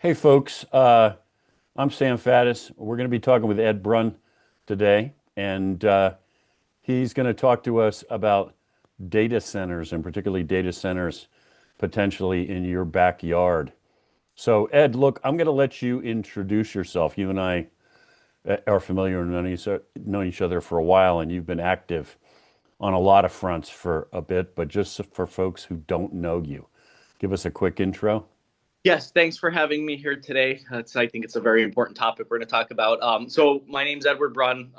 Hey folks, I'm Sam Faddis. We're going to be talking with Ed Brunn today, and he's going to talk to us about data centers and particularly data centers potentially in your backyard. So, Ed, look, I'm going to let you introduce yourself. You and I are familiar and known each other for a while, and you've been active on a lot of fronts for a bit, but just for folks who don't know you, give us a quick intro. Yes, thanks for having me here today. I think it's a very important topic we're going to talk about. My name's Edward Brunn.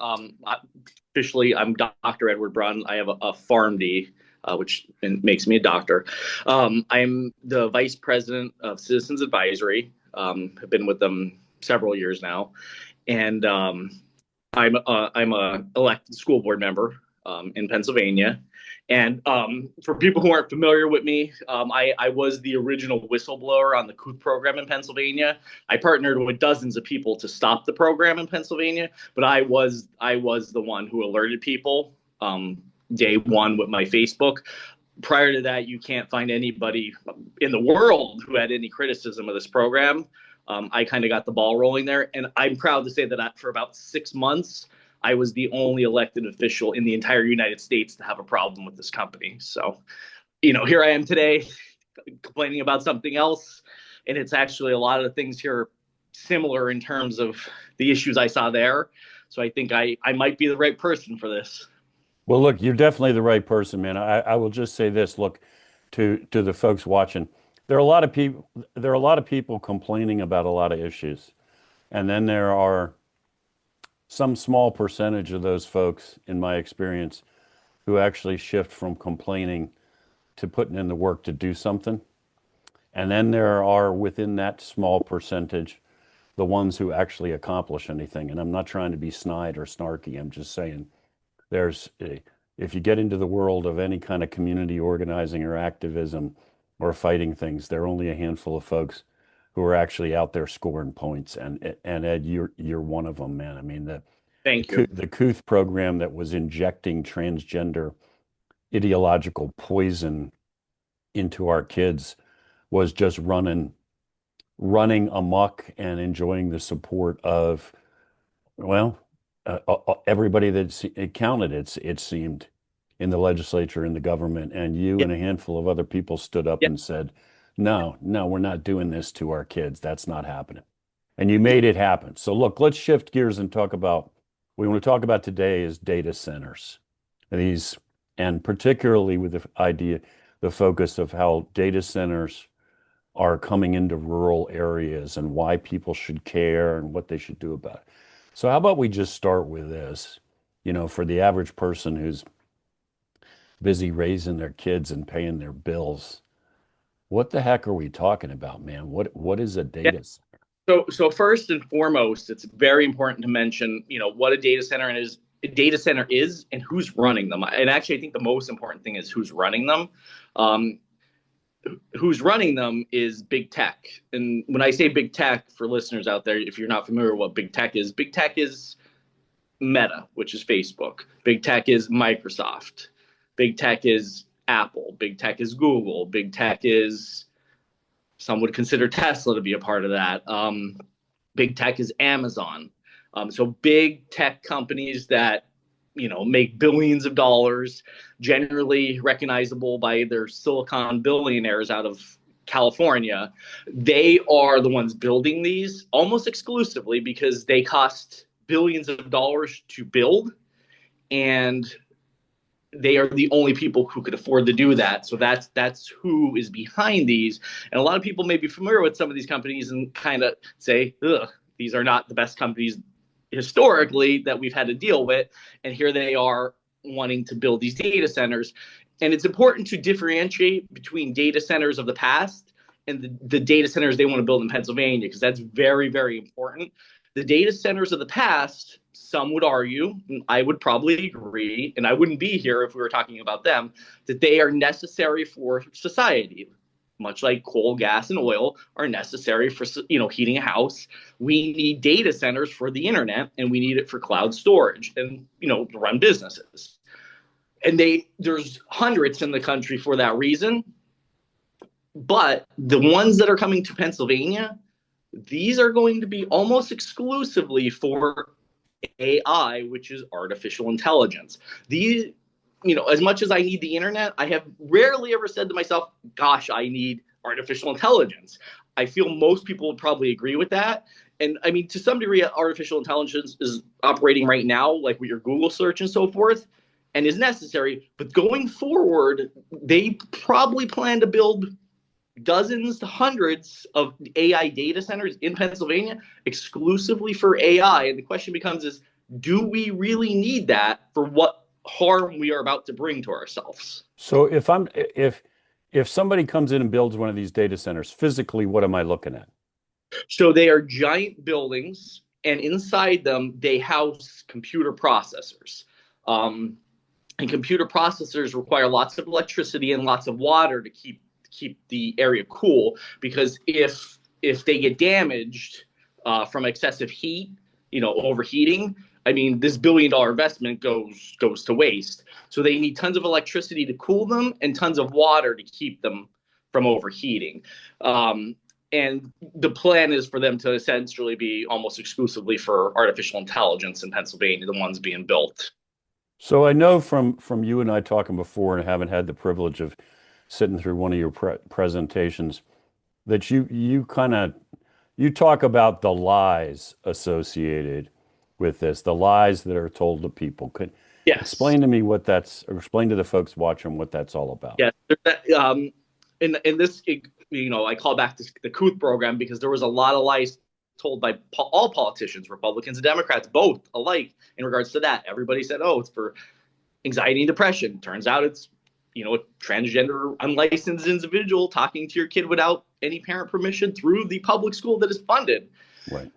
Officially, I'm Dr. Edward Brunn. I have a PharmD, which makes me a doctor. I'm the vice president of Citizens Advisory. I've been with them several years now, and I'm a elected school board member in Pennsylvania. And for people who aren't familiar with me, I was the original whistleblower on the COOT program in Pennsylvania. I partnered with dozens of people to stop the program in Pennsylvania, but I was the one who alerted people day one with my Facebook. Prior to that, you can't find anybody in the world who had any criticism of this program. I kind of got the ball rolling there, and I'm proud to say that for about 6 months, I was the only elected official in the entire United States to have a problem with this company. So, here I am today complaining about something else, and it's actually a lot of the things here similar in terms of the issues I saw there. So I think I might be the right person for this. Well, look, you're definitely the right person, man. I will just say this, look, to the folks watching. There are a lot of people complaining about a lot of issues. And then there are some small percentage of those folks, in my experience, who actually shift from complaining to putting in the work to do something. And then there are within that small percentage the ones who actually accomplish anything. And I'm not trying to be snide or snarky. I'm just saying there's if you get into the world of any kind of community organizing or activism or fighting things, there are only a handful of folks who are actually out there scoring points. And Ed, you're one of them, man. I mean Thank you. The Couth program that was injecting transgender ideological poison into our kids was just running amok and enjoying the support of, well, everybody it counted, it seemed, in the legislature, in the government, and you Yeah, and a handful of other people stood up yeah, and said, no, no, we're not doing this to our kids. That's not happening. And you made it happen. So look, let's shift gears and talk about, what we want to talk about today is data centers. These, and particularly with the idea, the focus of how data centers are coming into rural areas and why people should care and what they should do about it. So how about we just start with this? For the average person who's busy raising their kids and paying their bills, what the heck are we talking about, man? What is a yeah. data center? So first and foremost, it's very important to mention, what a data center is and who's running them. And actually, I think the most important thing is who's running them. Um, who's running them is big tech. And when I say big tech, for listeners out there, if you're not familiar with what big tech is Meta, which is Facebook. Big tech is Microsoft. Big tech is Apple. Big tech is Google. Big tech is, some would consider Tesla to be a part of that. Big tech is Amazon. So big tech companies that make billions of dollars, generally recognizable by their silicon billionaires out of California. They are the ones building these almost exclusively because they cost billions of dollars to build, and they are the only people who could afford to do that. So that's who is behind these. And a lot of people may be familiar with some of these companies and kind of say, ugh, these are not the best companies historically that we've had to deal with. And here they are wanting to build these data centers. And it's important to differentiate between data centers of the past and the data centers they want to build in Pennsylvania, because that's very, very important. The data centers of the past, some would argue, and I would probably agree, and I wouldn't be here if we were talking about them, that they are necessary for society, much like coal, gas, and oil are necessary for heating a house. We need data centers for the internet, and we need it for cloud storage and to run businesses. And there's hundreds in the country for that reason. But the ones that are coming to Pennsylvania, These are going to be almost exclusively for AI, which is artificial intelligence. These, as much as I need the internet, I have rarely ever said to myself, gosh, I need artificial intelligence. I feel most people would probably agree with that. And I mean, to some degree, artificial intelligence is operating right now, like with your Google search and so forth, and is necessary. But going forward, they probably plan to build dozens to hundreds of AI data centers in Pennsylvania exclusively for AI. And the question becomes is, do we really need that for what harm we are about to bring to ourselves? So if somebody comes in and builds one of these data centers, physically, what am I looking at? So they are giant buildings, and inside them, they house computer processors. And computer processors require lots of electricity and lots of water to keep the area cool, because if they get damaged from excessive heat, overheating, I mean, this $1 billion investment goes to waste. So they need tons of electricity to cool them and tons of water to keep them from overheating. And the plan is for them to essentially be almost exclusively for artificial intelligence in Pennsylvania, the ones being built. So I know from you and I talking before, and haven't had the privilege of sitting through one of your presentations, that you talk about the lies associated with this, the lies that are told to people. Could Yes. Explain to me or explain to the folks watching what that's all about. Yes. In this, I call back to the Couth program, because there was a lot of lies told by all politicians, Republicans and Democrats, both alike, in regards to that. Everybody said, oh, it's for anxiety and depression. Turns out it's, a transgender, unlicensed individual talking to your kid without any parent permission through the public school that is funded. Right.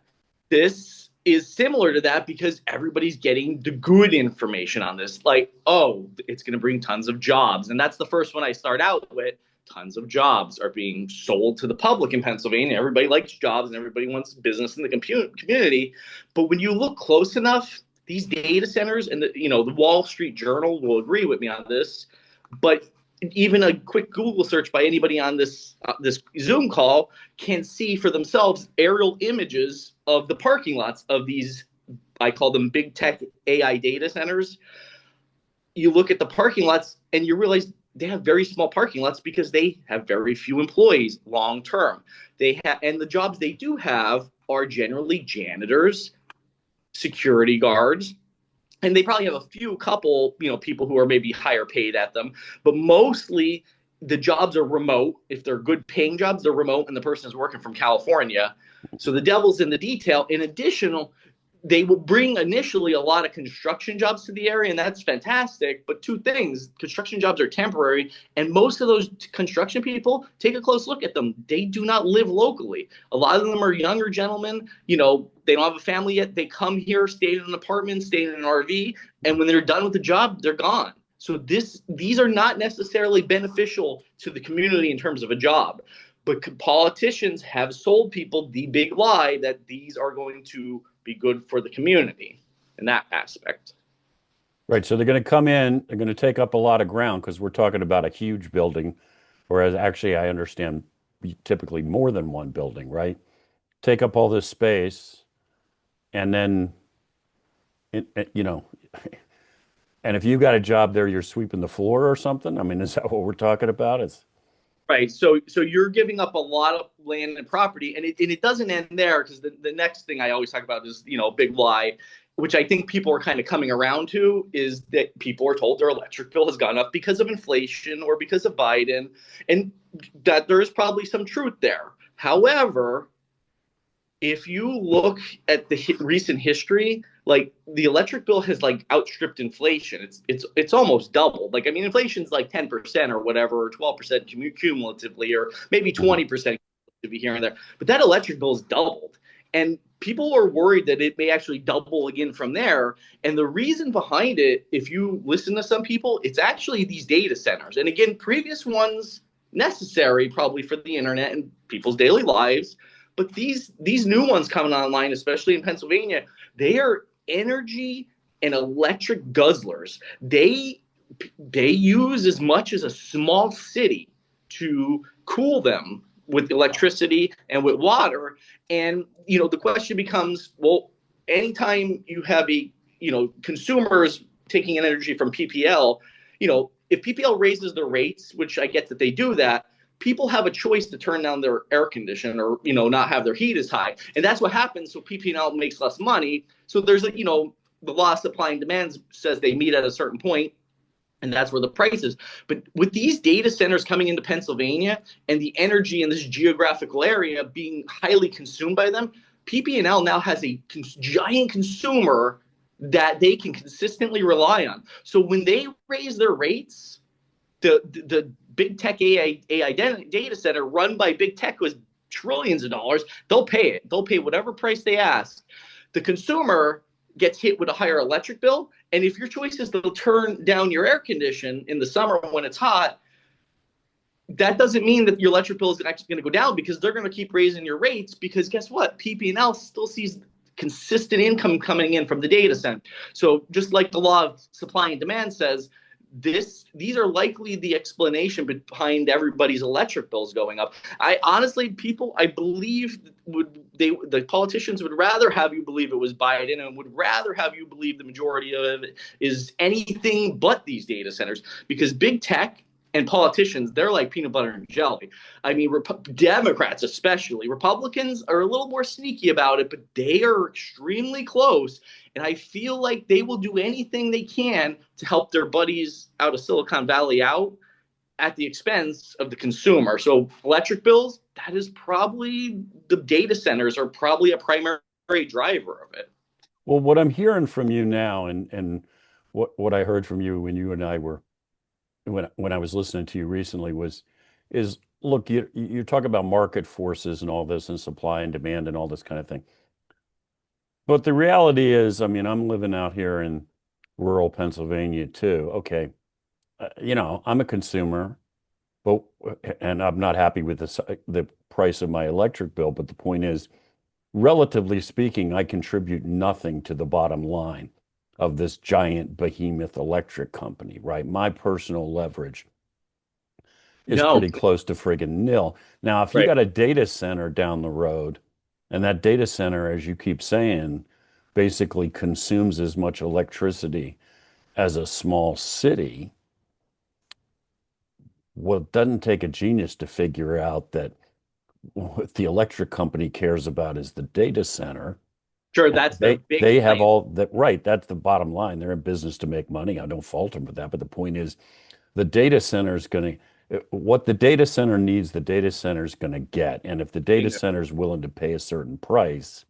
This is similar to that, because everybody's getting the good information on this. Like, oh, it's going to bring tons of jobs. And that's the first one I start out with. Tons of jobs are being sold to the public in Pennsylvania. Everybody likes jobs and everybody wants business in the community. But when you look close enough, these data centers, and the Wall Street Journal will agree with me on this, but even a quick Google search by anybody on this Zoom call can see for themselves aerial images of the parking lots of these, I call them big tech AI data centers. You look at the parking lots and you realize they have very small parking lots because they have very few employees long term. And the jobs they do have are generally janitors, security guards, and they probably have a couple people who are maybe higher paid at them, but mostly the jobs are remote. If they're good paying jobs, they're remote, and the person is working from California. So the devil's in the detail. In addition, they will bring initially a lot of construction jobs to the area, and that's fantastic. But two things: construction jobs are temporary, and most of those construction people, take a close look at them, they do not live locally. A lot of them are younger gentlemen. They don't have a family yet. They come here, stay in an apartment, stay in an RV, and when they're done with the job, they're gone. So these are not necessarily beneficial to the community in terms of a job. But politicians have sold people the big lie that these are going to be good for the community in that aspect. Right. So they're going to come in, they're going to take up a lot of ground, because we're talking about a huge building, whereas actually I understand typically more than one building, right? Take up all this space, and then, and if you got a job there, you're sweeping the floor or something. I mean, is that what we're talking about? Right. So you're giving up a lot of land and property, and it doesn't end there, because the next thing I always talk about is, big lie, which I think people are kind of coming around to, is that people are told their electric bill has gone up because of inflation or because of Biden, and that there is probably some truth there. However, if you look at the recent history, like the electric bill has outstripped inflation. It's almost doubled. Inflation's 10% or whatever, or 12% cumulatively, or maybe 20% to be here and there. But that electric bill is doubled, and people are worried that it may actually double again from there. And the reason behind it, if you listen to some people, it's actually these data centers. And again, previous ones necessary probably for the internet and people's daily lives. But these new ones coming online, especially in Pennsylvania, they are energy and electric guzzlers. They use as much as a small city to cool them with electricity and with water. And, the question becomes, well, anytime you have consumers taking energy from PPL, if PPL raises their rates, which I get that they do that, people have a choice to turn down their air condition or, not have their heat as high. And that's what happens. So PPL makes less money. So there's the law of supply and demand says they meet at a certain point, and that's where the price is. But with these data centers coming into Pennsylvania and the energy in this geographical area being highly consumed by them, PPL now has a giant consumer that they can consistently rely on. So when they raise their rates, the big tech AI data center run by big tech was trillions of dollars, they'll pay it. They'll pay whatever price they ask. The consumer gets hit with a higher electric bill. And if your choice is to turn down your air condition in the summer when it's hot, that doesn't mean that your electric bill is actually going to go down, because they're going to keep raising your rates, because guess what? PPL still sees consistent income coming in from the data center. So just like the law of supply and demand says, these are likely the explanation behind everybody's electric bills going up. I believe the politicians would rather have you believe it was Biden, and would rather have you believe the majority of it is anything but these data centers, because big tech and politicians, they're like peanut butter and jelly. I mean, Democrats especially. Republicans are a little more sneaky about it, but they are extremely close. And I feel like they will do anything they can to help their buddies out of Silicon Valley out at the expense of the consumer. So electric bills, that is probably, the data centers are probably a primary driver of it. Well, what I'm hearing from you now, and what I heard from you when you and I were when I was listening to you recently is look, you talk about market forces and all this, and supply and demand and all this kind of thing. But the reality is, I mean, I'm living out here in rural Pennsylvania too. Okay, I'm a consumer, but and I'm not happy with the price of my electric bill. But the point is, relatively speaking, I contribute nothing to the bottom line of this giant behemoth electric company, right? My personal leverage is No, pretty close to friggin' nil. Now, if you right. got a data center down the road, and that data center, as you keep saying, basically consumes as much electricity as a small city, well, it doesn't take a genius to figure out that what the electric company cares about is the data center. Sure, that's their big They have claim. all that, right. That's the bottom line. They're in business to make money. I don't fault them for that. But the point is, the data center is going to, what the data center needs, the data center is going to get. And if the data Bingo. center is willing to pay a certain price,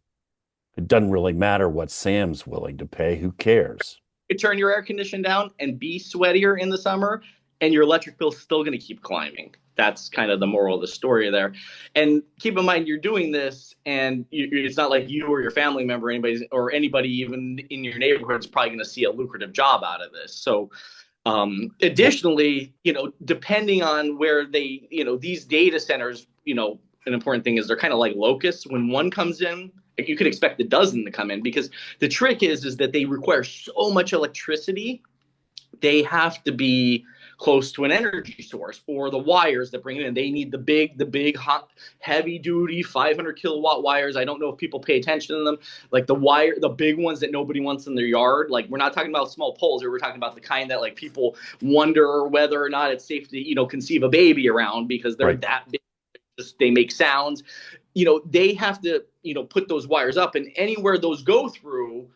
it doesn't really matter what Sam's willing to pay. Who cares? You turn your air condition down and be sweatier in the summer, and your electric bill's still going to keep climbing. That's kind of the moral of the story there. And keep in mind, you're doing this, and it's not like you or your family member, anybody even in your neighborhood is probably going to see a lucrative job out of this. So, additionally, depending on where these data centers, an important thing is they're kind of like locusts. When one comes in, you could expect a dozen to come in, because the trick is that they require so much electricity. They have to be close to an energy source, or the wires that bring it in. They need the big, hot, heavy duty 500 kilowatt wires. I don't know if people pay attention to them, like the big ones that nobody wants in their yard. Like, we're not talking about small poles here. We're talking about the kind that, like, people wonder whether or not it's safe to, conceive a baby around, because they're Right. that big. They make sounds. They have to, put those wires up, and anywhere those go through,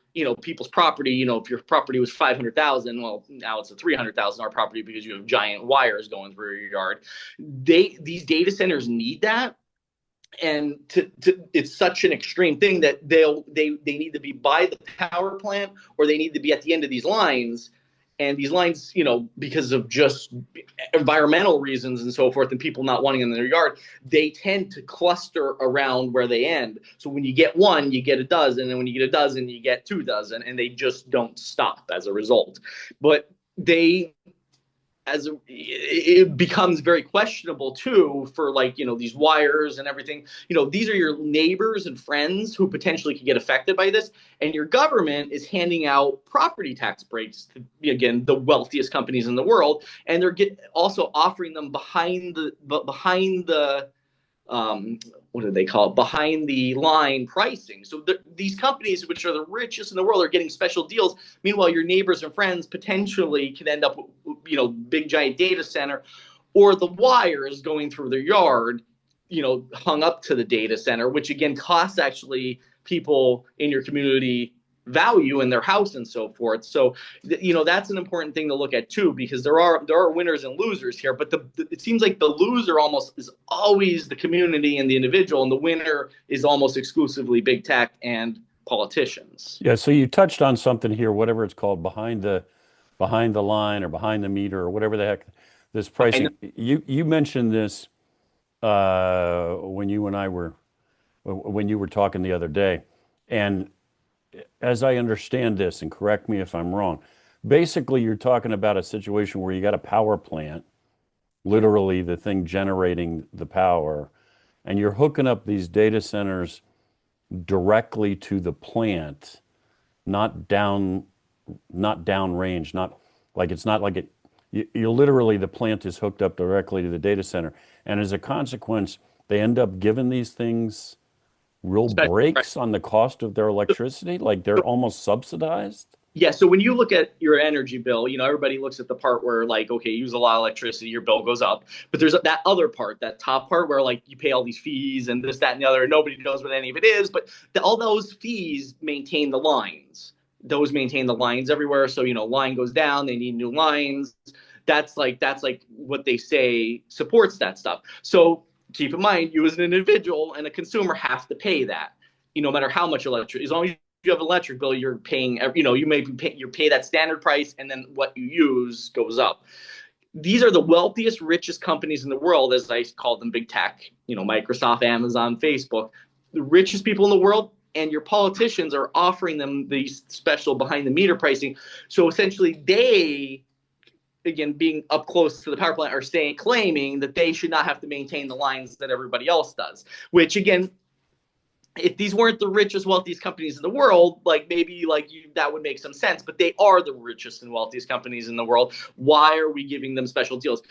people's property, if your property was 500,000, well, now it's a $300,000 property because you have giant wires going through your yard. These data centers need that. And it's such an extreme thing that they need to be by the power plant, or they need to be at the end of these lines. And these lines, because of just environmental reasons and so forth, and people not wanting them in their yard, they tend to cluster around where they end. So when you get one, you get a dozen, and when you get a dozen, you get 2 dozen, and they just don't stop as a result. But it becomes very questionable too, for, like, these wires and everything. These are your neighbors and friends who potentially could get affected by this, and your government is handing out property tax breaks to, again, the wealthiest companies in the world, and they're also offering them behind the what do they call it? Behind the line pricing. So these companies, which are the richest in the world, are getting special deals. Meanwhile, your neighbors and friends potentially could end up, big giant data center, or the wires going through their yard, hung up to the data center, which again costs actually people in your community value in their house and so forth. So, that's an important thing to look at too, because there are winners and losers here. But it seems like the loser almost is always the community and the individual, and the winner is almost exclusively big tech and politicians. Yeah, so you touched on something here, whatever it's called, behind the line or behind the meter or whatever the heck this pricing. You mentioned this when you and I were when you were talking the other day, and as I understand this, and correct me if I'm wrong, basically you're talking about a situation where you got a power plant, literally the thing generating the power, and you're hooking up these data centers directly to the plant, not downrange, not like it's not like it. You literally the plant is hooked up directly to the data center, and as a consequence, they end up giving these things real breaks on the cost of their electricity, like they're almost subsidized. Yeah, so when you look at your energy bill, everybody looks at the part where, like, okay, you use a lot of electricity, your bill goes up. But there's that other part, that top part where, like, you pay all these fees and this, that, and the other, and nobody knows what any of it is. But all those fees maintain the lines. Those maintain the lines everywhere. So, line goes down, they need new lines. That's like what they say supports that stuff. So keep in mind, you as an individual and a consumer have to pay that, no matter how much electricity, as long as you have an electric bill, you're paying, you pay that standard price, and then what you use goes up. These are the wealthiest, richest companies in the world, as I call them, big tech, Microsoft, Amazon, Facebook, the richest people in the world, and your politicians are offering them these special behind the meter pricing. So essentially they, again, being up close to the power plant, are claiming that they should not have to maintain the lines that everybody else does, which again, if these weren't the richest, wealthiest companies in the world, that would make some sense. But they are the richest and wealthiest companies in the world. Why are we giving them special deals?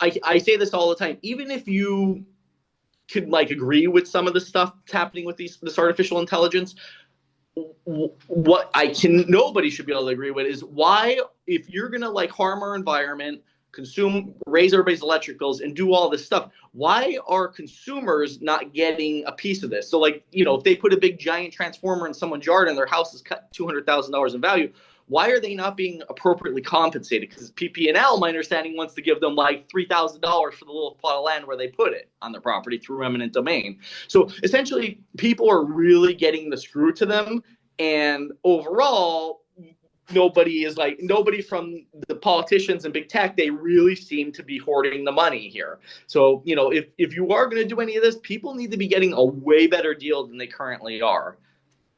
I say this all the time. Even if you could agree with some of the stuff that's happening with this artificial intelligence, what nobody should be able to agree with is why, if you're gonna harm our environment, raise everybody's electric bills, and do all this stuff, why are consumers not getting a piece of this? So if they put a big giant transformer in someone's yard and their house is cut $200,000 in value, why are they not being appropriately compensated? Because PP&L, my understanding, wants to give them $3,000 for the little plot of land where they put it on their property through eminent domain. So essentially, people are really getting the screw to them, and overall, nobody from the politicians and big tech, they really seem to be hoarding the money here. So, if you are going to do any of this, people need to be getting a way better deal than they currently are.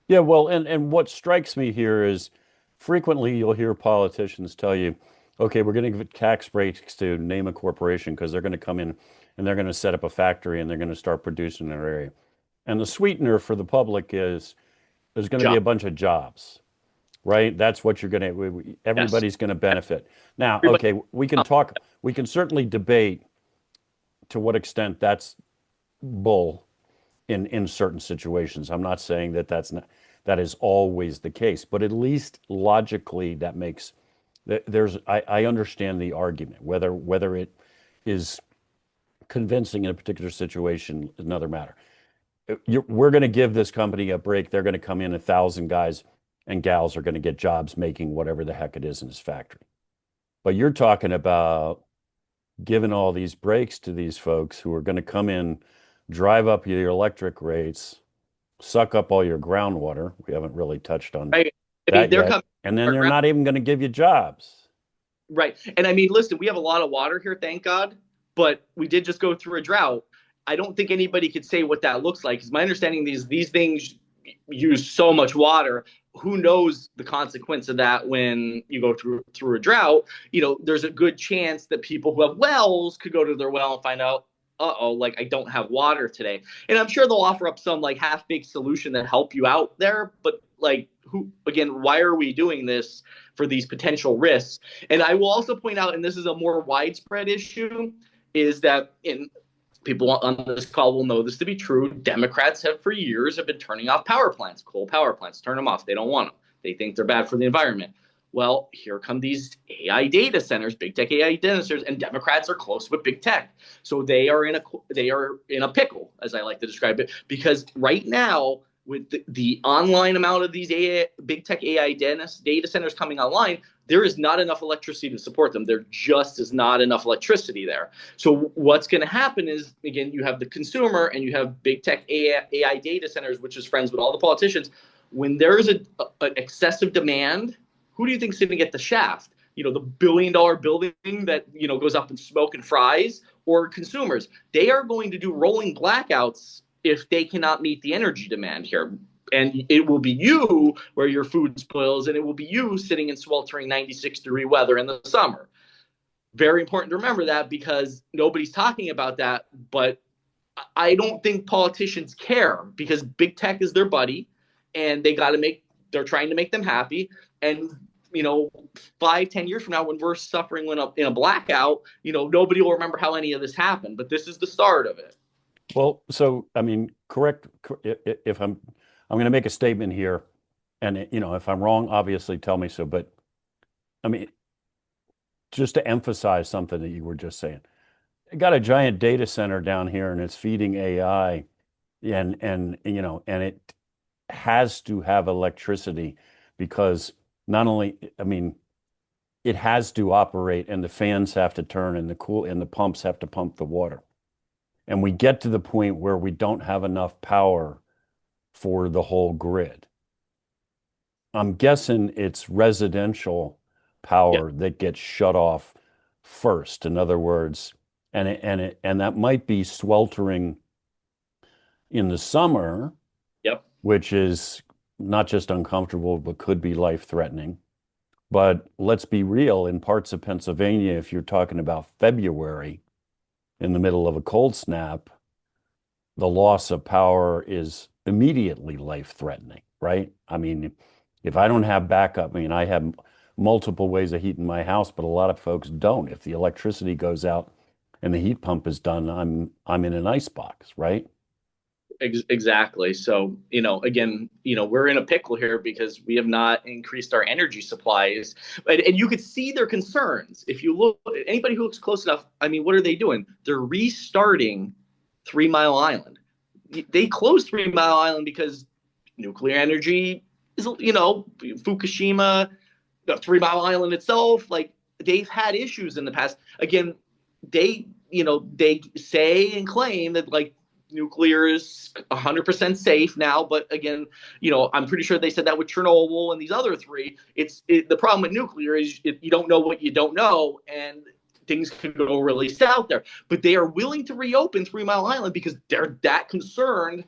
Yeah, well, and what strikes me here is frequently you'll hear politicians tell you, okay, we're going to give tax breaks to name a corporation because they're going to come in and they're going to set up a factory and they're going to start producing in our area. And the sweetener for the public is there's going to be a bunch of jobs. Right? That's what you're going to, everybody's going to benefit. Now, okay, we can certainly debate to what extent that's bull in certain situations. I'm not saying that is always the case, but at least logically that makes, I understand the argument. Whether it is convincing in a particular situation is another matter. We're going to give this company a break. They're going to come in 1,000 guys and gals are going to get jobs making whatever the heck it is in this factory. But you're talking about giving all these breaks to these folks who are going to come in, drive up your electric rates, suck up all your groundwater. We haven't really touched on right. that yet. And then they're not even going to give you jobs. Right. And listen, we have a lot of water here, thank God, but we did just go through a drought. I don't think anybody could say what that looks like. Because my understanding, these things use so much water. Who knows the consequence of that when you go through a drought? There's a good chance that people who have wells could go to their well and find out, I don't have water today. And I'm sure they'll offer up some half-baked solution that help you out there. But why are we doing this for these potential risks? And I will also point out, and this is a more widespread issue, is that people on this call will know this to be true. Democrats have for years have been turning off power plants, coal power plants, turn them off. They don't want them. They think they're bad for the environment. Well, here come these AI data centers, big tech AI data centers, and Democrats are close with big tech. So they are in a pickle, as I like to describe it, because right now with the online amount of these big tech AI data centers coming online, there is not enough electricity to support them. There just is not enough electricity there. So what's going to happen is, again, you have the consumer and you have big tech AI data centers, which is friends with all the politicians. When there is an excessive demand, who do you think is going to get the shaft? The billion-dollar building that, goes up in smoke and fries, or consumers? They are going to do rolling blackouts if they cannot meet the energy demand here. And it will be you where your food spoils, and it will be you sitting in sweltering 96-degree weather in the summer. Very important to remember that, because nobody's talking about that. But I don't think politicians care, because big tech is their buddy, and they're trying to make them happy. And 5-10 years from now, when we're suffering in a blackout, nobody will remember how any of this happened. But this is the start of it. Well, so I mean, correct if I'm going to make a statement here, and if I'm wrong, obviously tell me so. But I mean, just to emphasize something that you were just saying, I got a giant data center down here, and it's feeding AI, and it has to have electricity, because not only, I mean, it has to operate, and the fans have to turn, and the pumps have to pump the water. And we get to the point where we don't have enough power for the whole grid. I'm guessing it's residential power that gets shut off first. In other words, and that might be sweltering in the summer, which is not just uncomfortable, but could be life-threatening. But let's be real, in parts of Pennsylvania, if you're talking about February, in the middle of a cold snap, the loss of power is immediately life-threatening, right? I mean, if I don't have backup, I mean, I have multiple ways of heating my house, but a lot of folks don't. If the electricity goes out and the heat pump is done, I'm in an ice box, right? Exactly. So, again, we're in a pickle here because we have not increased our energy supplies. And you could see their concerns. If you look, anybody who looks close enough, I mean, what are they doing? They're restarting 3 Mile Island. They closed 3 Mile Island because nuclear energy is, Fukushima, the 3 Mile Island itself, like, they've had issues in the past. Again, they say and claim that, like, nuclear is 100% safe now, but again, I'm pretty sure they said that with Chernobyl and these other three. The problem with nuclear is you don't know what you don't know, and things could go really south there. But they are willing to reopen 3 Mile Island because they're that concerned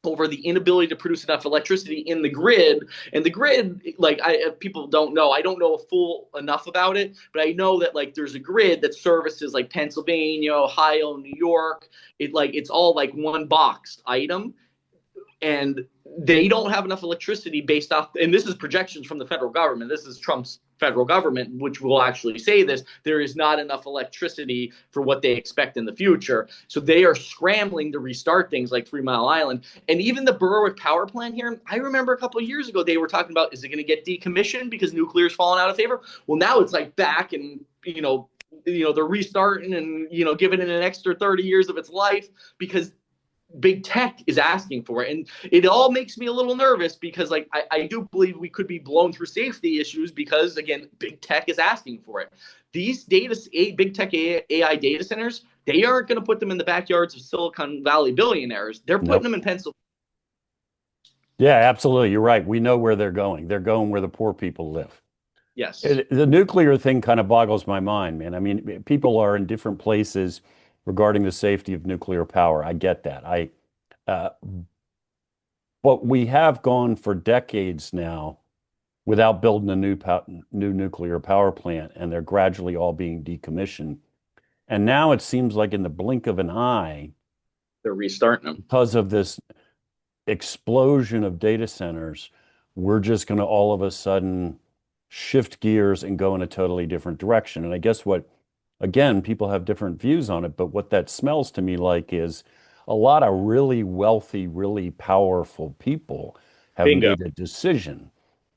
over the inability to produce enough electricity in the grid. And the grid, like, people don't know. I don't know full enough about it, but I know that, like, there's a grid that services, like, Pennsylvania, Ohio, New York. It's all like one boxed item, and they don't have enough electricity based off. And this is projections from the federal government. This is Trump's federal government, which will actually say this. There is not enough electricity for what they expect in the future. So they are scrambling to restart things like 3 Mile Island. And even the Berwick power plant here, I remember a couple of years ago, they were talking about, is it going to get decommissioned because nuclear is falling out of favor? Well, now it's like back, and, they're restarting and, giving it an extra 30 years of its life because big tech is asking for it. And it all makes me a little nervous because, like, I do believe we could be blown through safety issues because, again, big tech is asking for it. These big tech AI data centers, they aren't going to put them in the backyards of Silicon Valley billionaires. They're putting them in Pennsylvania. Yeah, absolutely. You're right. We know where they're going. They're going where the poor people live. Yes. The nuclear thing kind of boggles my mind, man. I mean, people are in different places regarding the safety of nuclear power. I get that. But we have gone for decades now without building a new nuclear power plant, and they're gradually all being decommissioned. And now it seems like in the blink of an eye, they're restarting them because of this explosion of data centers. We're just going to all of a sudden shift gears and go in a totally different direction. And I guess what again, people have different views on it, but what that smells to me like is a lot of really wealthy, really powerful people have Bingo. made a decision.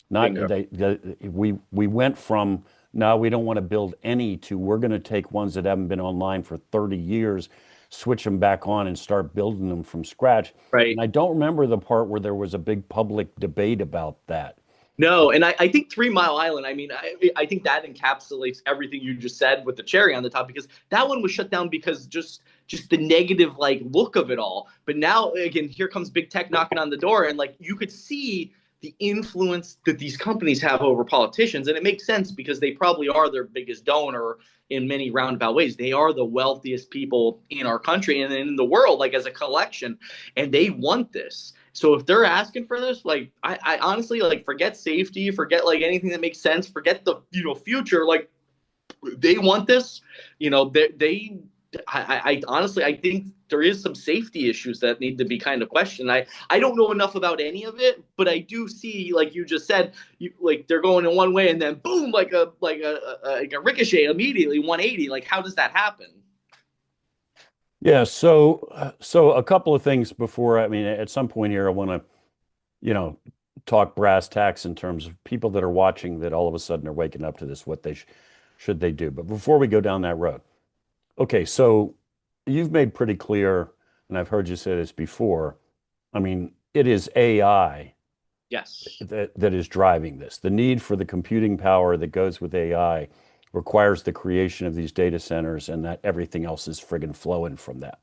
Not Bingo. we went from no, we don't want to build any to we're going to take ones that haven't been online for 30 years, switch them back on and start building them from scratch. And Right. I don't remember the part where there was a big public debate about that. No, and I think 3 Mile Island, I mean, I think that encapsulates everything you just said with the cherry on the top, because that one was shut down because just the negative like look of it all. But now again, here comes big tech knocking on the door, and like you could see the influence that these companies have over politicians, and it makes sense because they probably are their biggest donor in many roundabout ways. They are the wealthiest people in our country and in the world, like as a collection, and they want this. So if they're asking for this, like I honestly like forget safety, forget like anything that makes sense, forget the future. Like they want this, I honestly I think there is some safety issues that need to be kind of questioned. I don't know enough about any of it, but I do see, like you just said, like they're going in one way and then boom, like a ricochet immediately 180. Like how does that happen? Yeah, so a couple of things before, I mean, at some point here, I want to, you know, talk brass tacks in terms of people that are watching that all of a sudden are waking up to this, what they should they do. But before we go down that road, okay, so you've made pretty clear, and I've heard you say this before. I mean, it is AI Yes. that is driving this. The need for the computing power that goes with AI requires the creation of these data centers, and that everything else is friggin' flowing from that.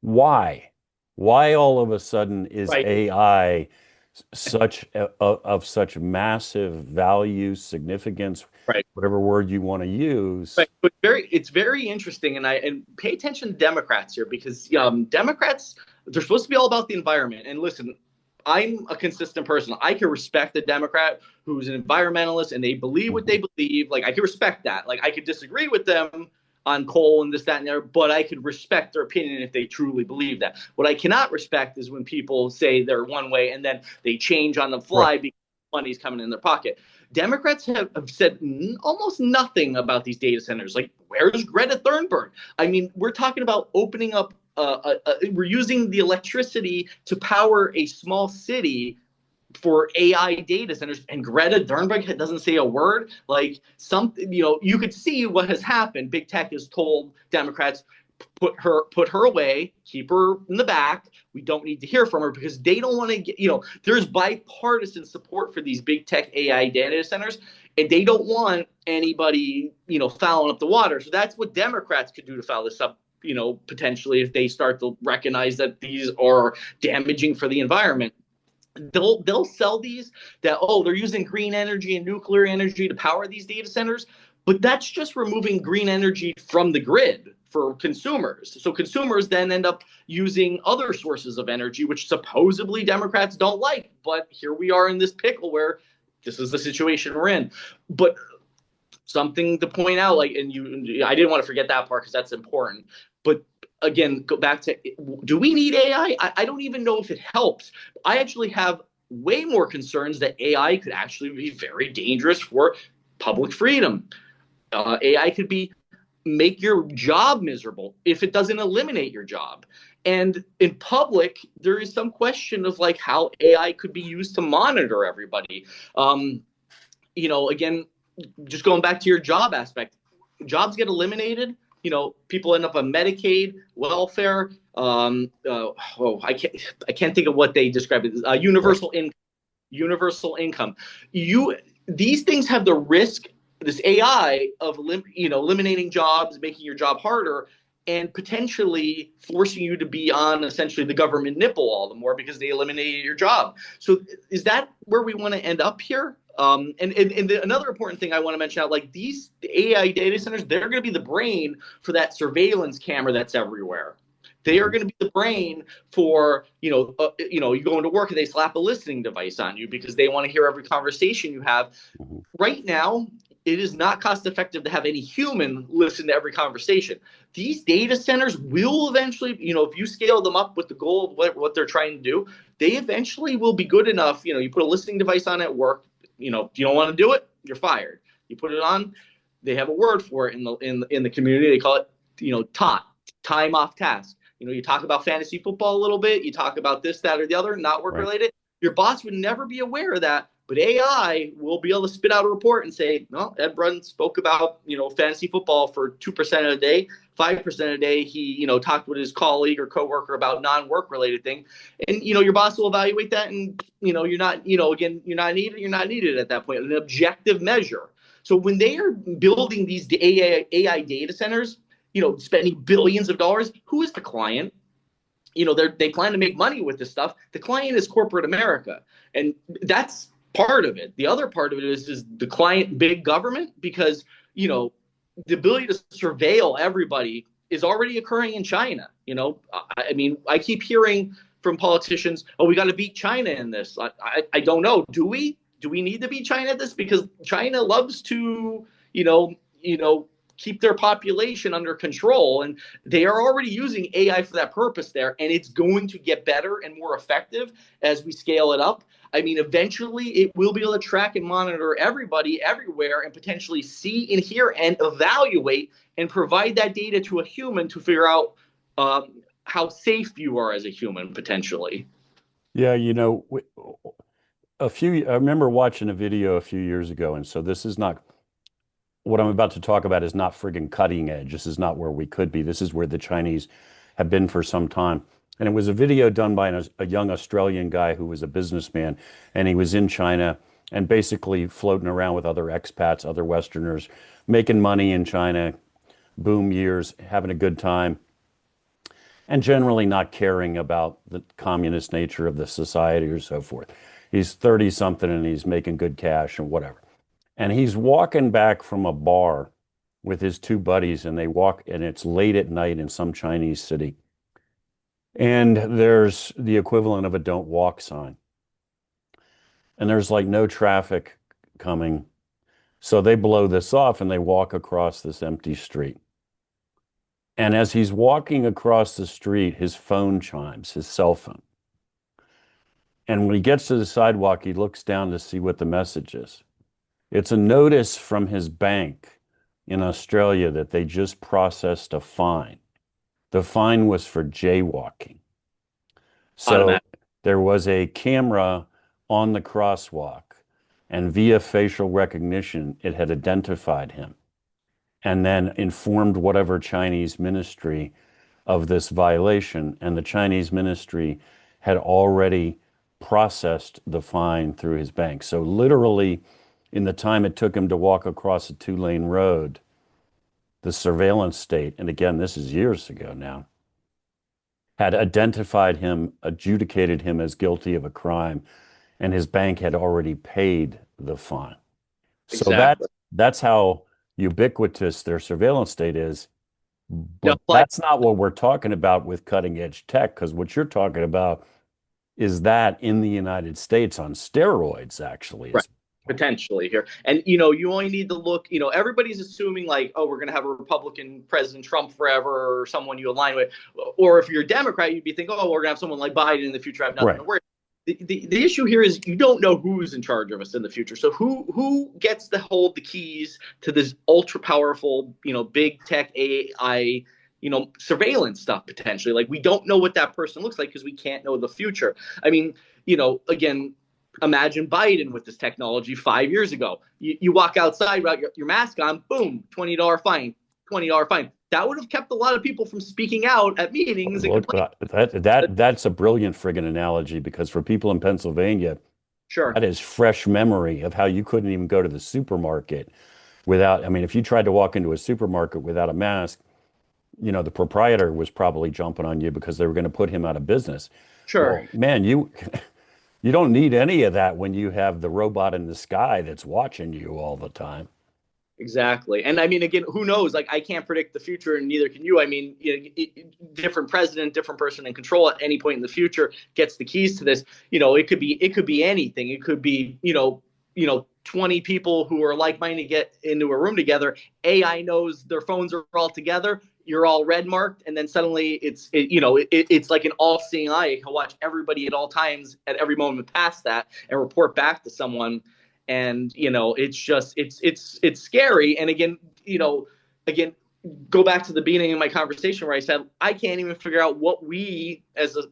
Why? Why all of a sudden is Right. AI of such massive value, significance, Right. whatever word you want to use? Right. But it's very interesting, and pay attention to Democrats here, because Democrats, they're supposed to be all about the environment. And listen, I'm a consistent person. I can respect a Democrat who's an environmentalist and they believe what Mhm. they believe. Like I can respect that. Like I could disagree with them on coal and this, that, and there, but I could respect their opinion if they truly believe that. What I cannot respect is when people say they're one way and then they change on the Right. fly because money's coming in their pocket. Democrats have said almost nothing about these data centers. Like, where's Greta Thunberg? I mean, we're talking about opening up. We're using the electricity to power a small city for AI data centers, and Greta Thunberg doesn't say a word. Like something, you could see what has happened. Big tech has told Democrats, put her away, keep her in the back. We don't need to hear from her because they don't want to get, there's bipartisan support for these big tech AI data centers, and they don't want anybody, fouling up the water. So that's what Democrats could do to foul this up, potentially, if they start to recognize that these are damaging for the environment. They'll sell these that, oh, they're using green energy and nuclear energy to power these data centers, but that's just removing green energy from the grid for consumers. So consumers then end up using other sources of energy, which supposedly Democrats don't like. But here we are in this pickle where this is the situation we're in. But something to point out, like, and I didn't want to forget that part because that's important. But again, go back to, do we need AI? I don't even know if it helps. I actually have way more concerns that AI could actually be very dangerous for public freedom. AI could make your job miserable if it doesn't eliminate your job. And in public, there is some question of like how AI could be used to monitor everybody. Again, just going back to your job aspect, jobs get eliminated. People end up on Medicaid, welfare. I can't think of what they describe it. Right. Universal income. Universal income. These things have the risk. This AI of eliminating jobs, making your job harder, and potentially forcing you to be on essentially the government nipple all the more because they eliminated your job. So is that where we want to end up here? Another important thing I want to mention out, like these AI data centers, they're going to be the brain for that surveillance camera that's everywhere. They are Mhm. going to be the brain for, you go into work and they slap a listening device on you because they want to hear every conversation you have. Mhm. Right now, it is not cost effective to have any human listen to every conversation. These data centers will eventually, if you scale them up with the goal of what they're trying to do, they eventually will be good enough. You put a listening device on at work, if you don't want to do it, you're fired. You put it on, they have a word for it in the community. They call it, TOT, time off task. You talk about fantasy football a little bit, you talk about this, that, or the other, not work Right. related. Your boss would never be aware of that, but AI will be able to spit out a report and say, no, Ed Brunn spoke about, fantasy football for 2% of the day, 5% of the day. He, talked with his colleague or coworker about non-work related thing. And, your boss will evaluate that. And, you're not, again, you're not needed at that point, an objective measure. So when they are building these AI data centers, spending billions of dollars, who is the client? They plan to make money with this stuff. The client is corporate America, and that's part of it. The other part of it is the client, big government, because the ability to surveil everybody is already occurring in China. I mean, I keep hearing from politicians, "Oh, we got to beat China in this." I don't know. Do we? Do we need to beat China at this? Because China loves to, keep their population under control, and they are already using AI for that purpose there, and it's going to get better and more effective as we scale it up. I mean, eventually it will be able to track and monitor everybody everywhere and potentially see and hear and evaluate and provide that data to a human to figure out how safe you are as a human potentially. Yeah, I remember watching a video a few years ago, and so this is not what I'm about to talk about is not friggin' cutting edge. This is not where we could be. This is where the Chinese have been for some time. And it was a video done by a young Australian guy who was a businessman, and he was in China and basically floating around with other expats, other Westerners, making money in China, boom years, having a good time, and generally not caring about the communist nature of the society or so forth. He's 30 something and he's making good cash and whatever. And he's walking back from a bar with his two buddies, and they walk, and it's late at night in some Chinese city. And there's the equivalent of a don't walk sign. And there's like no traffic coming. So they blow this off and they walk across this empty street. And as he's walking across the street, his phone chimes, his cell phone. And when he gets to the sidewalk, he looks down to see what the message is. It's a notice from his bank in Australia that they just processed a fine. The fine was for jaywalking. So Automatic. there was a camera on the crosswalk, and via facial recognition, it had identified him and then informed whatever Chinese ministry of this violation. And the Chinese ministry had already processed the fine through his bank. So literally, in the time it took him to walk across a two-lane road, the surveillance state, and again, this is years ago now, had identified him, adjudicated him as guilty of a crime, and his bank had already paid the fine. So Exactly. that's how ubiquitous their surveillance state is. Yeah, But that's not what we're talking about with cutting edge tech, because what you're talking about is that in the United States on steroids, actually. right. Potentially here. And, you only need to look, everybody's assuming like, oh, we're going to have a Republican President Trump forever or someone you align with. Or if you're a Democrat, you'd be thinking, oh, we're going to have someone like Biden in the future. I have nothing Right. to worry. The issue here is you don't know who's in charge of us in the future. So who gets to hold the keys to this ultra powerful, big tech AI, surveillance stuff potentially? Like we don't know what that person looks like because we can't know the future. I mean, again, imagine Biden with this technology 5 years ago. You walk outside without your mask on, boom, $20 fine, $20 fine. That would have kept a lot of people from speaking out at meetings and Look, complaining. that's a brilliant friggin' analogy because for people in Pennsylvania, Sure, that is fresh memory of how you couldn't even go to the supermarket without, I mean, if you tried to walk into a supermarket without a mask, the proprietor was probably jumping on you because they were going to put him out of business. sure. Well, man, you don't need any of that when you have the robot in the sky that's watching you all the time. Exactly. And I mean, again, who knows? Like, I can't predict the future, and neither can you. I mean, different president, different person in control at any point in the future gets the keys to this. It could be anything. It could be, 20 people who are like-minded get into a room together. AI knows their phones are all together. You're all red marked, and then suddenly it's like an all-seeing eye. It can watch everybody at all times, at every moment past that, and report back to someone. And it's just it's scary. And again, again, go back to the beginning of my conversation where I said I can't even figure out what we as a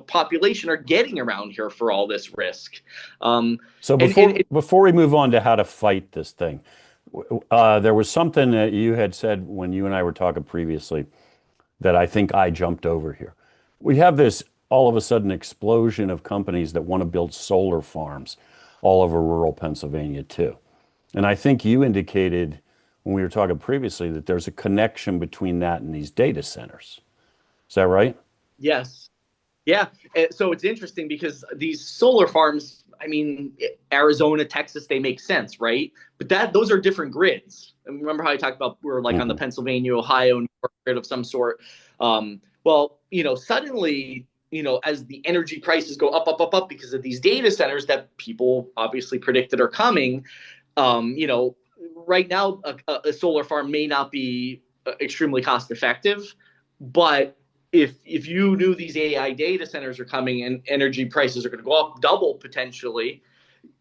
population are getting around here for all this risk. So And before we move on to how to fight this thing, there was something that you had said when you and I were talking previously that I think I jumped over here. We have this all of a sudden explosion of companies that want to build solar farms all over rural Pennsylvania too. And I think you indicated when we were talking previously that there's a connection between that and these data centers. Is that right? yes. Yeah. So it's interesting because these solar farms, I mean, Arizona, Texas, they make sense, right? But those are different grids. And remember how I talked about we're like on the Hmm. Pennsylvania, Ohio, New York grid of some sort. Well, suddenly, as the energy prices go up, up, up, up because of these data centers that people obviously predicted are coming, right now a solar farm may not be extremely cost effective, but if you knew these AI data centers are coming and energy prices are going to go up double potentially,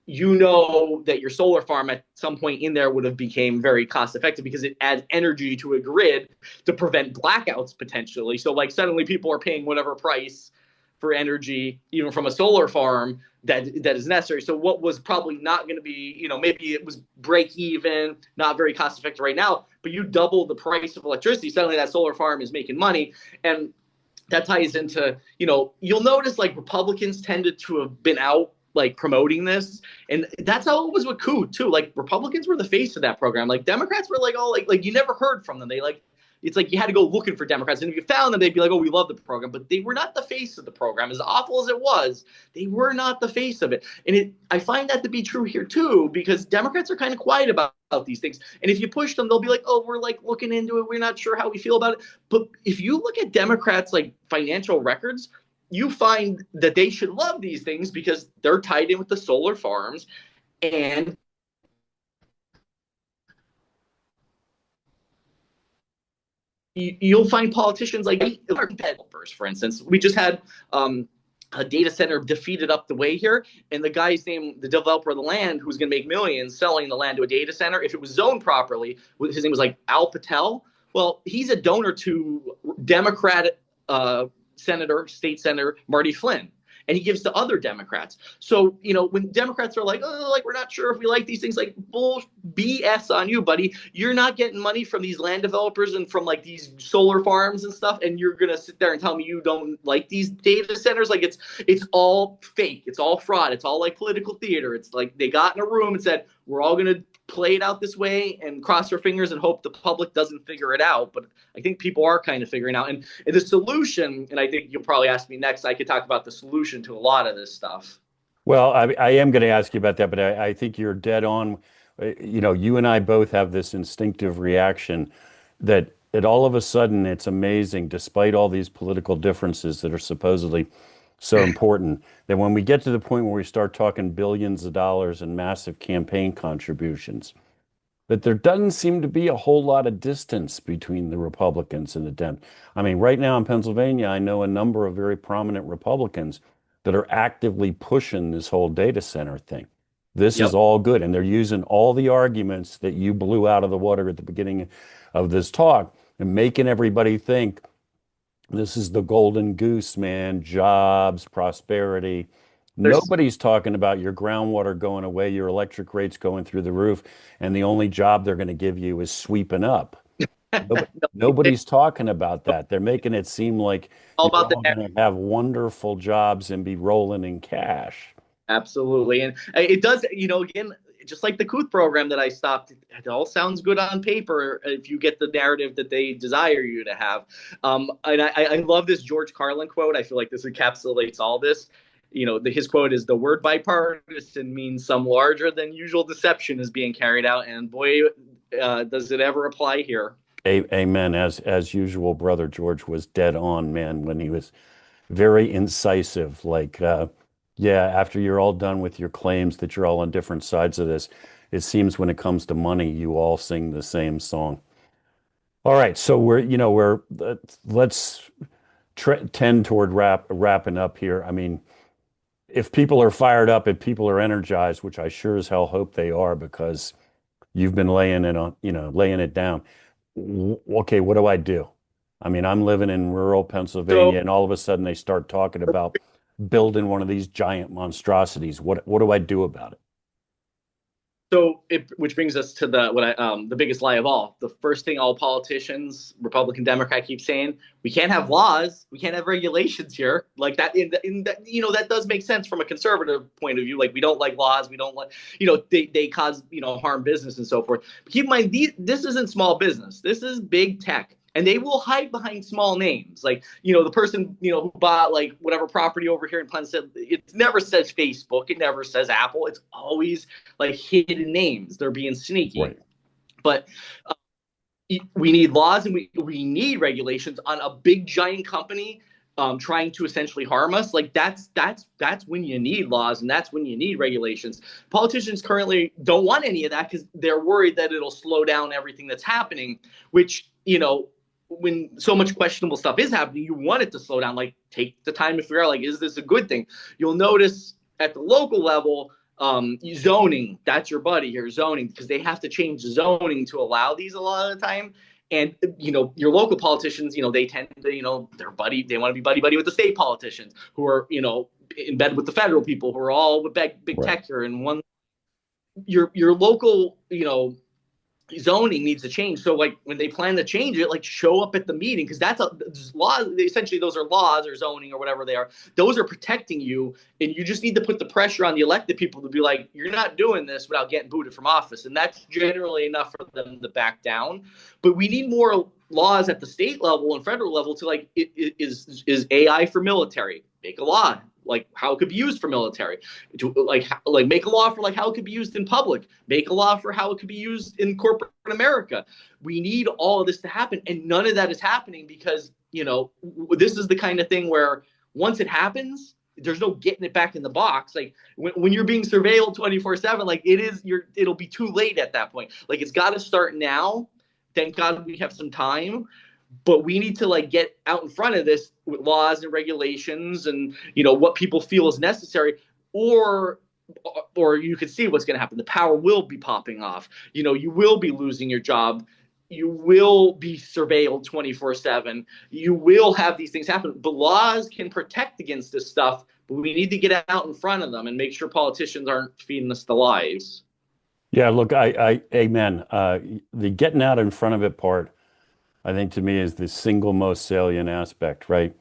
that your solar farm at some point in there would have became very cost effective because it adds energy to a grid to prevent blackouts potentially. So like suddenly people are paying whatever price for energy, even from a solar farm that is necessary. So what was probably not going to be, maybe it was break even, not very cost effective right now, but you double the price of electricity, suddenly that solar farm is making money. And that ties into, you'll notice like Republicans tended to have been out like promoting this. And that's how it was with Coot too. Like Republicans were the face of that program. Like Democrats were like, oh, like you never heard from them. They like, it's like you had to go looking for Democrats. And if you found them, they'd be like, oh, we love the program. But they were not the face of the program. As awful as it was, they were not the face of it. And I find that to be true here too, because Democrats are kind of quiet about these things. And if you push them, they'll be like, oh, we're like looking into it. We're not sure how we feel about it. But if you look at Democrats' like financial records, you find that they should love these things because they're tied in with the solar farms. And you'll find politicians like developers, for instance. We just had a data center defeated up the way here, and the guy's name, the developer of the land, who's going to make millions selling the land to a data center, if it was zoned properly, his name was like Al Patel. Well, he's a donor to Democrat state senator Marty Flynn, and he gives to other Democrats. So, when Democrats are like, oh, like we're not sure if we like these things, like bull BS on you, buddy. You're not getting money from these land developers and from like these solar farms and stuff, and you're gonna sit there and tell me you don't like these data centers. Like it's all fake, it's all fraud, it's all like political theater. It's like they got in a room and said, we're all gonna play it out this way and cross our fingers and hope the public doesn't figure it out. But I think people are kind of figuring out. And the solution, and I think you'll probably ask me next, I could talk about the solution to a lot of this stuff. Well, I am going to ask you about that, but I think you're dead on. You and I both have this instinctive reaction that all of a sudden it's amazing, despite all these political differences that are supposedly so important, that when we get to the point where we start talking billions of dollars and massive campaign contributions, that there doesn't seem to be a whole lot of distance between the Republicans and the Dems. I mean, right now in Pennsylvania, I know a number of very prominent Republicans that are actively pushing this whole data center thing. This is Yep. all good. And they're using all the arguments that you blew out of the water at the beginning of this talk and making everybody think this is the golden goose, man, jobs, prosperity. There's Nobody's talking about your groundwater going away, your electric rates going through the roof, and the only job they're going to give you is sweeping up. it's Nobody's talking about that. They're making it seem like all you're about the all going to have wonderful jobs and be rolling in cash. absolutely. And it does, again, just like the Couth program that I stopped, it all sounds good on paper if you get the narrative that they desire you to have. And I love this George Carlin quote. I feel like this encapsulates all this. His quote is, the word bipartisan means some larger than usual deception is being carried out. And boy, does it ever apply here. Amen. As usual, Brother George was dead on, man, when he was very incisive. Like, yeah, after you're all done with your claims that you're all on different sides of this, it seems when it comes to money, you all sing the same song. All right, so let's tend toward wrapping up here. I mean, if people are fired up, if people are energized, which I sure as hell hope they are, because you've been laying it on, laying it down. Okay, what do I do? I mean, I'm living in rural So Pennsylvania, and all of a sudden they start talking about building one of these giant monstrosities. What do I do about it? which brings us to the biggest lie of all. The first thing all politicians, Republican, Democrat, keep saying: we can't have laws, we can't have regulations here. Like that, that does make sense from a conservative point of view. Like we don't like laws, we don't like, they cause harm business and so forth. But keep in mind, this isn't small business. This is big tech. And they will hide behind small names, like the person who bought like whatever property over here in Pleasant. It never says Facebook, it never says Apple. It's always like hidden names. They're being sneaky. Right. But we need laws and we need regulations on a big giant company trying to essentially harm us. Like that's when you need laws and that's when you need regulations. Politicians currently don't want any of that because they're worried that it'll slow down everything that's happening, which when so much questionable stuff is happening, you want it to slow down. Like take the time to figure out, like, is this a good thing? You'll notice at the local level, zoning, that's your buddy here, zoning, because they have to change zoning to allow these a lot of the time. And your local politicians, they tend to, they want to be buddy with the state politicians who are, in bed with the federal people who are all with big Right. tech here. And your local, zoning needs to change. So like when they plan to change it, like show up at the meeting, because that's a law. Essentially, those are laws or zoning or whatever they are. Those are protecting you, and you just need to put the pressure on the elected people to be like, you're not doing this without getting booted from office, and that's generally enough for them to back down. But we need more laws at the state level and federal level to like, is AI for military? Make a law like how it could be used for military, to like make a law for like how it could be used in public, make a law for how it could be used in corporate America. We need all of this to happen, and none of that is happening because this is the kind of thing where once it happens, there's no getting it back in the box. Like when you're being surveilled 24/7, like it'll be too late at that point. Like it's got to start now. Thank God we have some time, but we need to like get out in front of this with laws and regulations and what people feel is necessary, or you could see what's going to happen. The power will be popping off. You will be losing your job. You will be surveilled 24/7. You will have these things happen. But laws can protect against this stuff, but we need to get out in front of them and make sure politicians aren't feeding us the lies. Yeah, look, amen. The getting out in front of it part, I think to me is the single most salient aspect, right?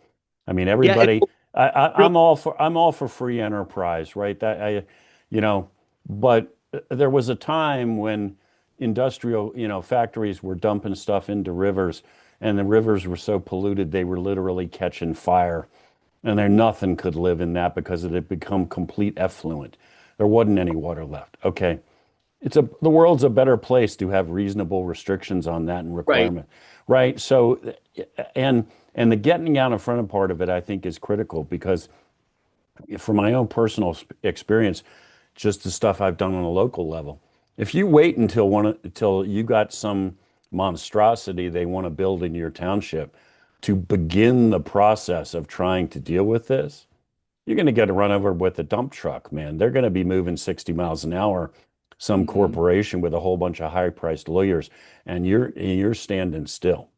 I mean, Yeah, everybody, real, I'm all for free enterprise, right? You know, but there was a time when industrial, factories were dumping stuff into rivers, and the rivers were so polluted they were literally catching fire, and there nothing could live in that because it had become complete effluent. There wasn't any water left. Okay. The world's a better place to have reasonable restrictions on that and right. requirement, right? So, and the getting out in front of part of it, I think, is critical because from my own personal experience, just the stuff I've done on a local level, if you wait until you got some monstrosity they want to build in your township to begin the process of trying to deal with this, you're going to get run over with a dump truck, man. They're going to be moving 60 miles an hour, some Mm-hmm. corporation with a whole bunch of high-priced lawyers, and you're standing still.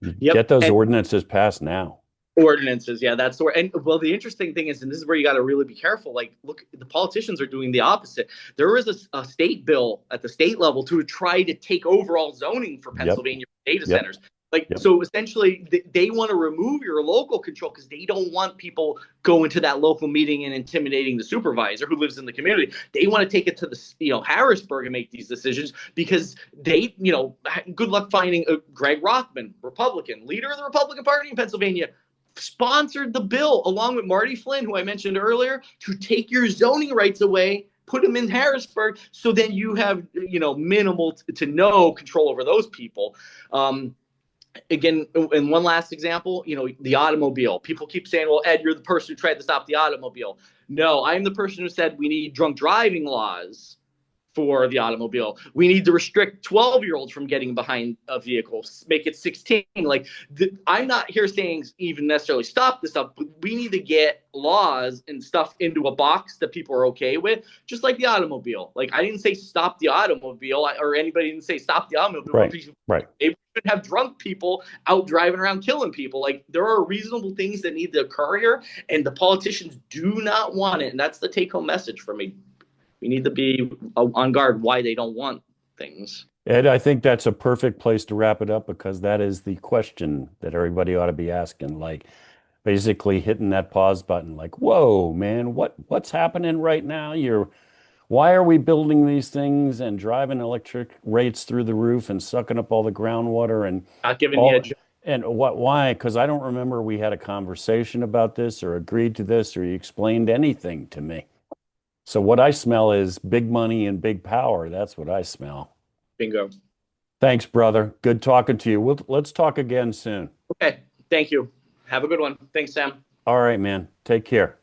Yep. Get those And ordinances passed now. ordinances, yeah, that's the word. And well, the interesting thing is, and this is where you got to really be careful. Like, look, the politicians are doing the opposite. There is a state bill at the state level to try to take over all zoning for Yep, Pennsylvania data yep, centers. Like, yep. so essentially, they want to remove your local control because they don't want people going to that local meeting and intimidating the supervisor who lives in the community. They want to take it to the Harrisburg and make these decisions because they, good luck finding Greg Rothman, Republican, leader of the Republican Party in Pennsylvania, sponsored the bill along with Marty Flynn, who I mentioned earlier, to take your zoning rights away, put them in Harrisburg, so then you have minimal to no control over those people. Again, and one last example, the automobile. People keep saying, well, Ed, you're the person who tried to stop the automobile. No, I'm the person who said we need drunk driving laws for the automobile. We need to restrict 12-year-olds from getting behind a vehicle, make it 16. Like, I'm not here saying even necessarily stop this stuff, but we need to get laws and stuff into a box that people are okay with, just like the automobile. Like, I didn't say stop the automobile, or anybody didn't say stop the automobile. Right. Right. Maybe we should have drunk people out driving around killing people. Like, there are reasonable things that need to occur here, and the politicians do not want it. And that's the take-home message for me. We need to be on guard why they don't want things. Ed, I think that's a perfect place to wrap it up because that is the question that everybody ought to be asking. Like, basically hitting that pause button, like, whoa, man, what's happening right now? Why are we building these things and driving electric rates through the roof and sucking up all the groundwater and Not giving all, the and why? Because I don't remember we had a conversation about this or agreed to this or you explained anything to me. So what I smell is big money and big power. That's what I smell. bingo. Thanks, brother. Good talking to you. Let's talk again soon. Okay. Thank you. Have a good one. Thanks, Sam. All right, man. Take care.